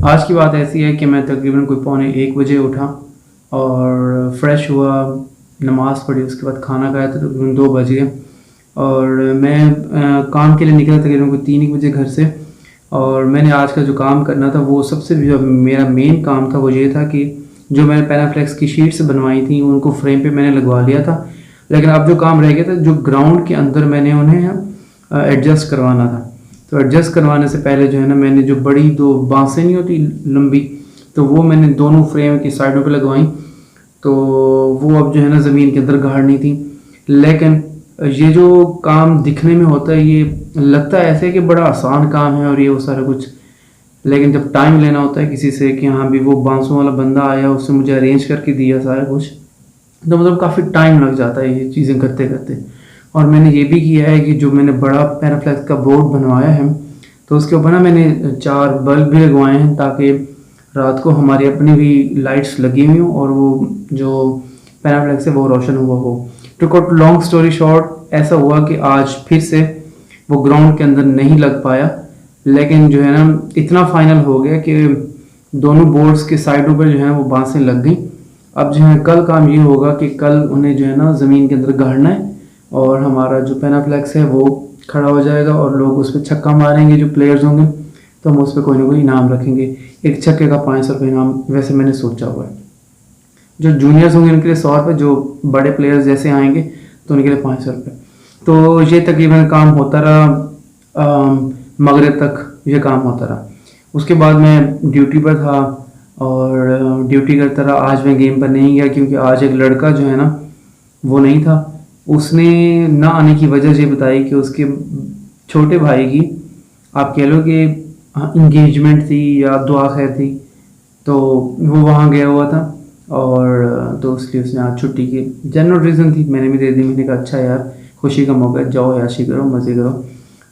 آج کی بات ایسی ہے کہ میں تقریباً کوئی 1:15 بجے اٹھا اور فریش ہوا، نماز پڑھی، اس کے بعد کھانا کھایا تو تقریباً 2 بج گئے، اور میں کام کے لیے نکلا تقریباً کوئی 3 بجے گھر سے. اور میں نے آج کا جو کام کرنا تھا وہ سب سے جو میرا مین کام تھا وہ یہ تھا کہ جو میں نے پینافلیکس کی شیٹس بنوائی تھیں ان کو فریم پہ میں نے لگوا لیا تھا، لیکن اب جو کام رہ گیا تھا جو گراؤنڈ کے اندر میں نے انہیں ایڈجسٹ کروانا تھا. تو ایڈجسٹ کروانے سے پہلے جو ہے نا میں نے جو بڑی 2 بانسیں نہیں ہوتی لمبی، تو وہ میں نے دونوں فریم کی سائڈوں پہ لگوائیں. تو وہ اب جو ہے نا زمین کے اندر گاڑنی تھی. لیکن یہ جو کام دکھنے میں ہوتا ہے یہ لگتا ہے ایسے کہ بڑا آسان کام ہے اور یہ وہ سارا کچھ، لیکن جب ٹائم لینا ہوتا ہے کسی سے کہ ہاں بھی وہ بانسوں والا بندہ آیا اس نے مجھے ارینج کر کے دیا سارا کچھ، تو مطلب کافی ٹائم لگ جاتا ہے یہ چیزیں کرتے کرتے. اور میں نے یہ بھی کیا ہے کہ جو میں نے بڑا پینافلیکس کا بورڈ بنوایا ہے تو اس کے اوپر نا میں نے 4 بلب بھی لگوائے ہیں تاکہ رات کو ہماری اپنی بھی لائٹس لگی ہوئی ہوں اور وہ جو پینافلیکس ہے وہ روشن ہوا ہو. To cut long story short, ایسا ہوا کہ آج پھر سے وہ گراؤنڈ کے اندر نہیں لگ پایا، لیکن جو ہے نا اتنا فائنل ہو گیا کہ دونوں بورڈز کے سائڈوں پر جو ہے وہ بانسیں لگ گئیں. اب جو ہے کل کام یہ ہوگا کہ کل انہیں جو ہے نا زمین کے اندر گاڑنا ہے اور ہمارا جو پینافلیکس ہے وہ کھڑا ہو جائے گا اور لوگ اس پہ چھکا ماریں گے جو پلیئرز ہوں گے، تو ہم اس پہ کوئی نہ کوئی انعام رکھیں گے. ایک چھکے کا 500 روپے انعام ویسے میں نے سوچا ہوا ہے. جو جونیئرز ہوں گے ان کے لیے 100 روپے، جو بڑے پلیئرز جیسے آئیں گے تو ان کے لیے 500 روپے. تو یہ تقریباً کام ہوتا رہا، مغرب تک یہ کام ہوتا رہا. اس کے بعد میں ڈیوٹی پر تھا اور ڈیوٹی کرتا رہا. آج میں گیم پر نہیں گیا کیونکہ آج ایک لڑکا جو ہے نا وہ نہیں تھا. اس نے نہ آنے کی وجہ یہ بتائی کہ اس کے چھوٹے بھائی کی آپ کہہ لو کہ انگیجمنٹ تھی یا دعا خیر تھی، تو وہ وہاں گیا ہوا تھا اور تو اس لیے اس نے آج چھٹی کی. جنرل ریزن تھی، میں نے بھی دے دی. میں نے کہا اچھا یار خوشی کا موقع ہے، جاؤ عیاشی کرو، مزے کرو.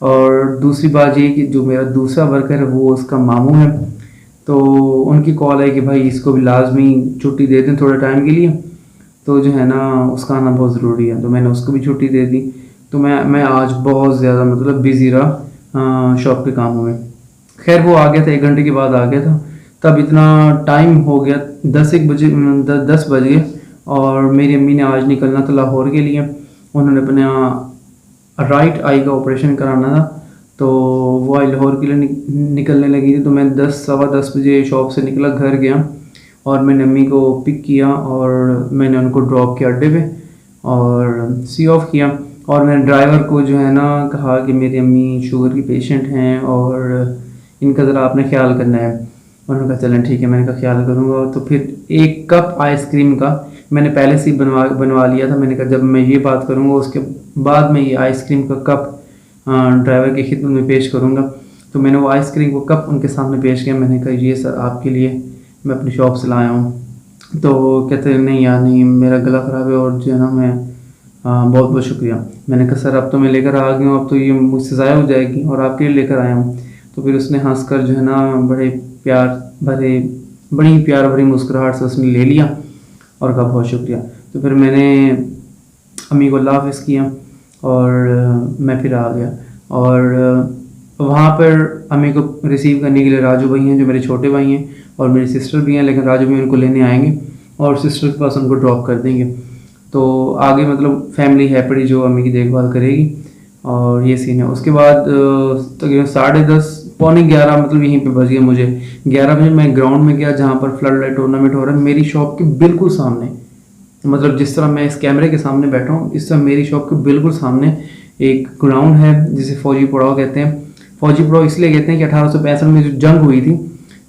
اور دوسری بات یہ کہ جو میرا دوسرا ورکر ہے وہ اس کا ماموں ہے، تو ان کی کال ہے کہ بھائی اس کو بھی لازمی چھٹی دے دیں تھوڑے ٹائم کے لیے، تو جو ہے نا اس کا آنا بہت ضروری ہے. تو میں نے اس کو بھی چھٹی دے دی. تو میں آج بہت زیادہ مطلب بزی رہا شاپ کے کاموں میں. خیر وہ آ گیا تھا، 1 گھنٹے کے بعد آ گیا تھا. تب اتنا ٹائم ہو گیا 10 بج گئے اور میری امی نے آج نکلنا تھا لاہور کے لیے. انہوں نے اپنا رائٹ آئی کا آپریشن کرانا تھا، تو وہ آئی لاہور کے لیے نکلنے لگی تھی. تو میں 10 سوا 10 بجے شاپ سے نکلا، گھر گیا اور میں نے امی کو پک کیا اور میں نے ان کو ڈراپ کیا اڈے پہ اور سی آف کیا. اور میں نے ڈرائیور کو جو ہے نا کہا کہ میری امی شوگر کی پیشنٹ ہیں اور ان کا ذرا آپ نے خیال کرنا ہے. انہوں نے کہا چلیں ٹھیک ہے. میں نے کہا خیال کروں گا. تو پھر 1 کپ آئس کریم کا میں نے پہلے سے ہی بنوا لیا تھا. میں نے کہا جب میں یہ بات کروں گا اس کے بعد میں یہ آئس کریم کا کپ ڈرائیور کی خدمت میں پیش کروں گا. تو میں نے وہ آئس کریم کا کپ ان کے سامنے پیش کیا. میں نے کہا یہ سر آپ کے لیے میں اپنی شاپ سے لایا ہوں. تو کہتے ہیں نہیں یار نہیں، میرا گلا خراب ہے اور جو ہے نا میں بہت بہت شکریہ. میں نے کہا سر اب تو میں لے کر آ گیا ہوں، اب تو یہ مجھ سے ضائع ہو جائے گی اور آپ کے لیے لے کر آیا ہوں. تو پھر اس نے ہنس کر جو ہے نا بڑی پیار بھری مسکراہٹ سے اس نے لے لیا اور کہا بہت شکریہ. تو پھر میں نے امی کو اللہ حافظ کیا اور میں پھر آ گیا. اور وہاں پر امی کو ریسیو کرنے کے لیے راجو بھائی ہیں جو میرے چھوٹے بھائی ہیں اور میری سسٹر بھی ہیں، لیکن راجو بھائی ان کو لینے آئیں گے اور سسٹر کے پاس ان کو ڈراپ کر دیں گے. تو آگے مطلب فیملی ہے پڑی جو امی کی دیکھ بھال کرے گی اور یہ سین ہے. اس کے بعد تقریباً 10:30 پونے 11 مطلب یہیں پہ بج گیا مجھے. 11 بجے میں گراؤنڈ میں گیا جہاں پر فلڈ لائٹ ٹورنامنٹ ہو رہا ہے میری شاپ کے بالکل سامنے. مطلب جس طرح میں اس کیمرے کے سامنے بیٹھا ہوں اس طرح میری شاپ کے بالکل سامنے ایک گراؤنڈ ہے جسے فوجی پڑاؤ کہتے ہیں. فوجی پڑاؤ اس لیے کہتے ہیں کہ 1865 میں جو جنگ ہوئی تھی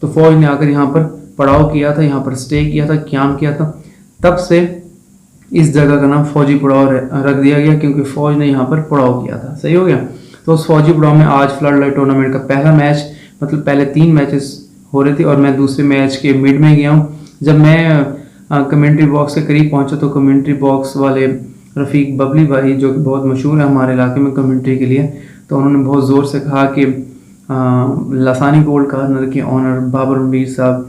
تو فوج نے آ کر یہاں پر پڑاؤ کیا تھا، یہاں پر اسٹے کیا تھا، قیام کیا تھا. تب سے اس جگہ کا نام فوجی پڑاؤ رکھ دیا گیا کیونکہ فوج نے یہاں پر پڑاؤ کیا تھا. صحیح ہو گیا. تو اس فوجی پڑاؤ میں آج فلڈ لائٹ ٹورنامنٹ کا پہلا میچ، مطلب پہلے 3 میچز ہو رہے تھے اور میں دوسرے میچ کے مڈ میں گیا ہوں. جب میں کمنٹری باکس کے قریب پہنچا تو کمنٹری باکس والے رفیق ببلی بھائی جو کہ بہت مشہور ہیں ہمارے علاقے میں کمنٹری کے لیے، تو انہوں نے بہت زور سے کہا کہ لسانی گولڈ کارنر کے آنر بابر میر صاحب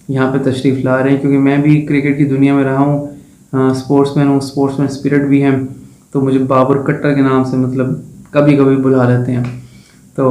یہاں پہ تشریف لا رہے ہیں. کیونکہ میں بھی کرکٹ کی دنیا میں رہا ہوں، اسپورٹس مین ہوں، اسپورٹس مین اسپرٹ بھی ہیں، تو مجھے بابر کٹر کے نام سے مطلب کبھی کبھی بلا لیتے ہیں. تو